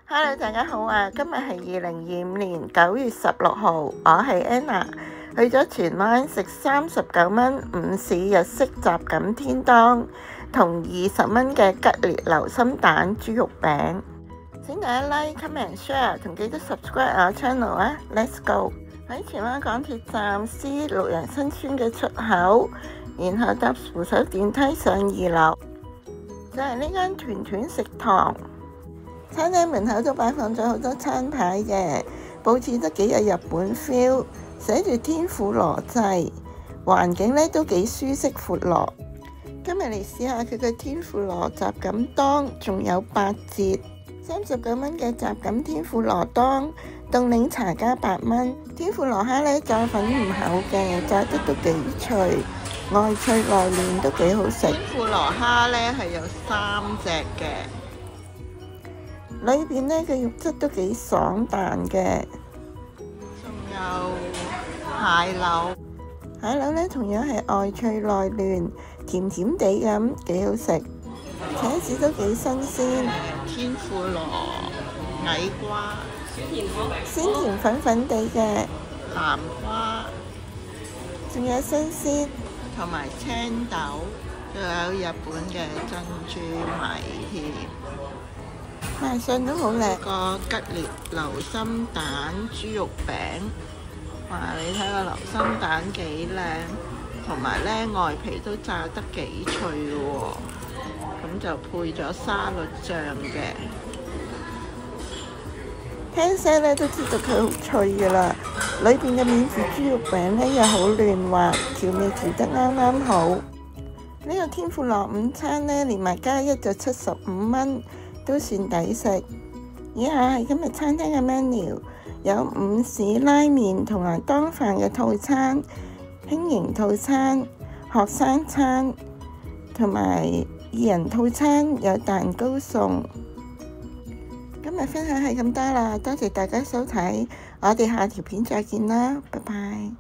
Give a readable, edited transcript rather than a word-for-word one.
Hello，大家好啊！今日係2025年9月16號，我係 Anna，去咗荃灣食39蚊午市日式雜錦天當，同20蚊嘅吉列流心蛋豬肉餅。請大家 like、comment、share 同記得 subscribe 我 channel 啊 ！Let's go！ 喺荃灣港鐵站 C6人新村嘅出口，然後搭扶手電梯上2樓，就係呢間團團食堂。餐廳門口都擺放咗好多餐牌嘅，佈置得幾有日本 feel， 寫住天婦羅製，環境咧都幾舒適闊落。今日嚟試下佢嘅天婦羅雜錦當，仲有8折，39蚊嘅雜錦天婦羅當，凍檸茶加8蚊。天婦羅蝦咧炸粉唔厚嘅，炸得都幾脆，外脆內嫩都幾好食。天婦羅蝦咧係有3隻嘅。裏邊咧嘅肉質都幾爽彈嘅，仲有蟹柳。蟹柳咧同樣係外脆內嫩，甜甜地咁，幾好食。茄子都幾新鮮。天婦羅矮瓜，鮮甜粉粉地嘅南瓜，仲有新鮮同埋青豆，仲有日本嘅珍珠米添。賣相都好靚，個吉列流心蛋豬肉餅，哇！你睇個流心蛋幾靚，同埋咧外皮都炸得幾脆嘅喎，咁就配咗沙律醬嘅。聽聲咧都知道佢好脆㗎啦，裏邊嘅免治豬肉餅咧又好嫩滑，調味調得啱啱好。呢個天婦羅午餐咧連埋加一就75蚊。都算抵食。以下係今日餐廳嘅 menu， 有午市拉麵同埋當飯嘅套餐、輕型套餐、學生餐同埋2人套餐，有蛋糕送。今日分享係咁多啦，多謝大家收睇，我哋下條片再見啦，拜拜。